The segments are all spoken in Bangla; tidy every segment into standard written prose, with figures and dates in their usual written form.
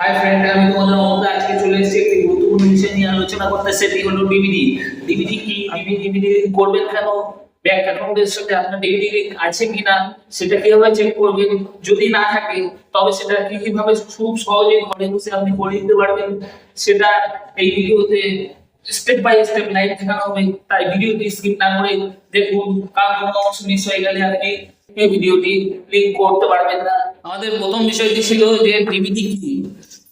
হাই ফ্রেন্ড, আমি তোমাদের মধ্যে আজকে চলে এসেছি একটি গুরুত্বপূর্ণ বিষয় নিয়ে আলোচনা করতে। সেটি হলো ডিভিডি। ডিভিডি কি, আপনি ডিভিডি লিঙ্ক করবেন কেন, ব্যাংক অ্যাকাউন্টের সাথে আপনার ডিভিডি লিঙ্ক আছে কিনা সেটা কিভাবে চেক করবেন, যদি না থাকে তবে সেটা কিভাবে খুব সহজে ঘরে বসে আপনি করে দিতে পারবেন, সেটা এই ভিডিওতে স্টেপ বাই স্টেপ লাইভ দেখানো হবে। তাই ভিডিওটি স্কিপ না করে দেখুন, কারণ কোনো অংশ মিস হয়ে গেলে আপনি এই ভিডিওটি লিংক করতে পারবেন না। আমাদের প্রথম বিষয়টি ছিল যে ডিভিডি কি।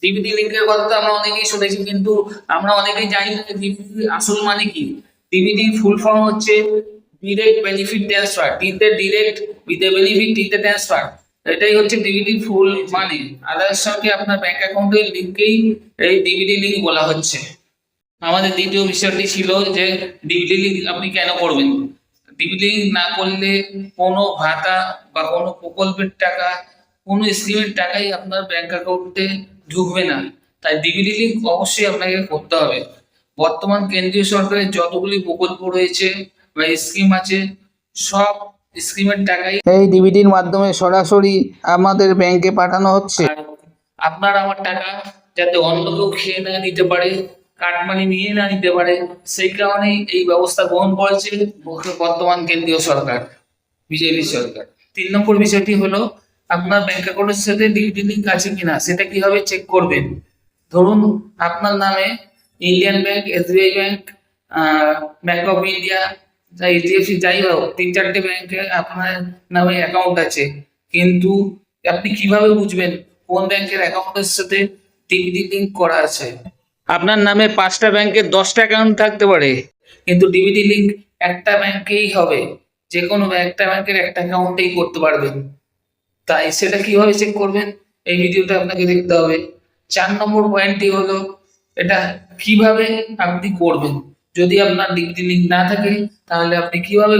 ডিভিডি লিংকের কথা তো আমরা অনেকেই শুনেছি, কিন্তু আমরা অনেকেই জানি না ডিভিডি আসল মানে কি। ডিভিডি ফুল ফর্ম হচ্ছে ডিরেক্ট বেনিফিট ট্রান্সফার। টিতে ডিরেক্ট, উইথ এ বেনিফিট, টিতে ট্রান্সফার। এটাই হচ্ছে ডিভিডি ফুল মানে। আধারের সঙ্গে আপনার ব্যাংক অ্যাকাউন্টের লিঙ্ককেই এই ডিভিডি লিংক বলা হচ্ছে। আমাদের দ্বিতীয় বিষয়টি ছিল যে ডিভিডি লিংক আপনি কেন করবেন। ডিভিডি লিংক না করলে কোনো ভাতা বা কোনো প্রকল্পের টাকা, কোনো স্কিমের টাকাই আপনার ব্যাংক অ্যাকাউন্টে ঢুকবে না। তাই ডিভিডি লিংক অবশ্যই আপনাকে করতে হবে। বর্তমান কেন্দ্রীয় সরকারের যতগুলি প্রকল্প রয়েছে বা স্কিম আছে, সব স্কিমের টাকাই এই ডিভিডির মাধ্যমে সরাসরি আমাদের ব্যাংকে পাঠানো হচ্ছে। আপনার আমার টাকা যাতে অন্য কেউ খেয়ে না নিতে পারে, কাটমানি নিয়ে না নিতে পারে, সেই কারণেই এই ব্যবস্থা গ্রহণ করেছে বর্তমান কেন্দ্রীয় সরকার, বিজেপি সরকার। 3 নম্বর বিষয়টি হলো আপনার ব্যাংক অ্যাকাউন্টের সাথে ডিভিডি লিংক আছে কিনা সেটা কিভাবে চেক করবেন। ধরুন আপনার নামে Indian bank, SBI bank, bank of India, HDFC, যাই হোক 3-4টে ব্যাংকে আপনার নামে অ্যাকাউন্ট আছে, কিন্তু আপনি কিভাবে বুঝবেন কোন ব্যাংকের অ্যাকাউন্টের সাথে ডিভিডি লিংক করা আছে। আপনার নামে 5টা ব্যাংকের 10টা অ্যাকাউন্ট থাকতে পারে, কিন্তু ডিভিডি লিংক একটা ব্যাংকেই হবে। যে কোনো একটা ব্যাংকের একটা অ্যাকাউন্টেই করতে পারবেন। তাই সেটা কিভাবে চেক করবেন, এই ভিডিওটা আপনাকে দেখতে হবে। 4 নম্বর পয়েন্টটি হলো এটা কিভাবে আপনি করবেন। যদি আপনার ডিভিডি লিংক না থাকে তাহলে আপনি কিভাবে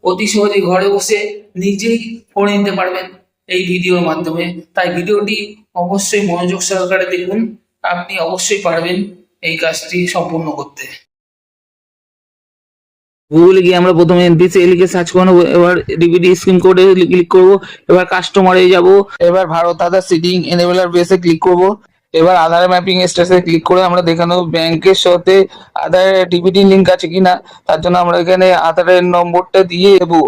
অতি সহজে ঘরে বসে নিজেই করে নিতে পারবেন এই ভিডিওর মাধ্যমে। তাই ভিডিওটি অবশ্যই মনোযোগ সহকারে দেখুন, আপনি অবশ্যই পারবেন এই কাজটি সম্পূর্ণ করতে। গুগলে গিয়ে আমরা প্রথমে এনপিসিআই লিখে সার্চ করবো, এবার ডিভিডি স্কিম কোডে ক্লিক করব, এবার কাস্টমারে যাব, এবার ভারত আধার সিটিং এনেবলার বেসে ক্লিক করব, এবার আধার ম্যাপিং স্ট্যাটাসে ক্লিক করে আমরা দেখে নেবো ব্যাংকের সাথে আধারের ডিভিডি লিংক আছে কিনা। তার জন্য আমরা এখানে আধারের নম্বরটা দিয়ে দেবো।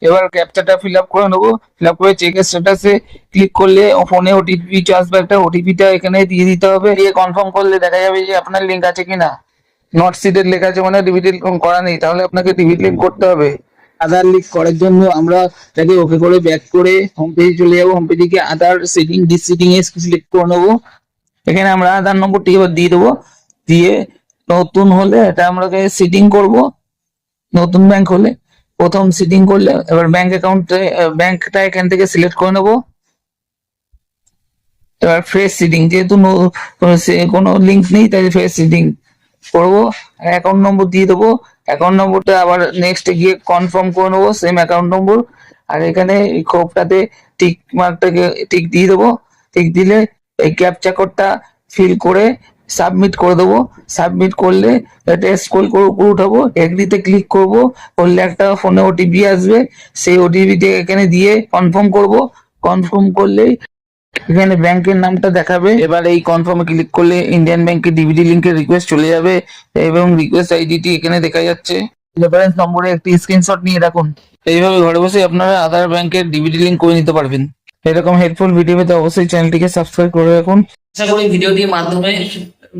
এবার ক্যাপচাটা ফিল আপ করে নেবো। ফিল আপ করে চেকের স্ট্যাটাসে ক্লিক করলে ফোনে ওটিপি আসবে, একটা ওটিপিটা এখানে দিয়ে দিতে হবে। দিয়ে কনফার্ম করলে দেখা যাবে যে আপনার লিংক আছে কিনা। নট সিডেড লেখা আছে মানে ডিভিডি লিংক করা নেই, তাহলে আপনাকে ডিভিডি লিংক করতে হবে। আধার লিংক করার জন্য আমরা এটাকে ওকে করে ব্যাক করে হোম পেজে চলে যাবো। হোম পেজে গিয়ে আধার সেটিং ডিসিটিং এ সিলেক্ট করে নেবো। এখানে আমরা আধার নম্বরটি এবার দিয়ে দেবো। দিয়ে নতুন হলে এটা আমরা সিটিং করব। নতুন ব্যাংক হলে প্রথম সিটিং করলে এবার ব্যাংক অ্যাকাউন্টে ব্যাংকটা এখান থেকে সিলেক্ট করে নেবো। এবার ফ্রেশ সিটিং, যেহেতু কোনো লিংক নেই তাই ফ্রেশ সিটিং করবো। অ্যাকাউন্ট নম্বর দিয়ে দেবো। অ্যাকাউন্ট নম্বরটা আবার নেক্সট গিয়ে কনফার্ম করে নেবো, সেম অ্যাকাউন্ট নম্বর। আর এখানে এই খোপটাতে টিক মার্কটাকে টিক দিয়ে দেবো। টিক দিলে এই ক্যাপচা কোডটা ফিল করে সাবমিট করে দেবো। সাবমিট করলে এটা স্ক্রল করে উপরে উঠাবো, এগ্রিতে ক্লিক করব, করলে একটা ফোনে ওটিপি আসবে। সেই ওটিপিটা এখানে দিয়ে কনফার্ম করব। কনফার্ম করলেই এখানে ব্যাংকের নামটা দেখাবে। এবার এই কনফার্মে ক্লিক করলে ইন্ডিয়ান ব্যাংকের ডিভিডি লিংকের রিকোয়েস্ট চলে যাবে এবং রিকোয়েস্ট আইডিটি এখানে দেখা যাচ্ছে। রেফারেন্স নম্বরে একটি স্ক্রিনশট নিয়ে রাখুন। এইভাবে ঘরে বসে আপনারা আধার ব্যাংকের ডিভিডি লিংক করে নিতে পারবেন। এরকম হেল্পফুল ভিডিও পেতে অবশ্যই চ্যানেলটিকে সাবস্ক্রাইব করে রাখুন। আশা করি ভিডিওটির মাধ্যমে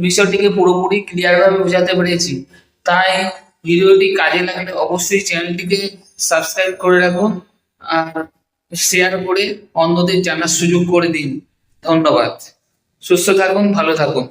বিষয়টিকে পুরোপুরি ক্লিয়ার ভাবে বোঝাতে পেরেছি। তাই ভিডিওটি কাজে লাগলে অবশ্যই চ্যানেলটিকে সাবস্ক্রাইব করে রাখুন আর শেয়ার করে অন্যদের জানার সুযোগ করে দিন। ধন্যবাদ। সুস্থ থাকুন, ভালো থাকুন।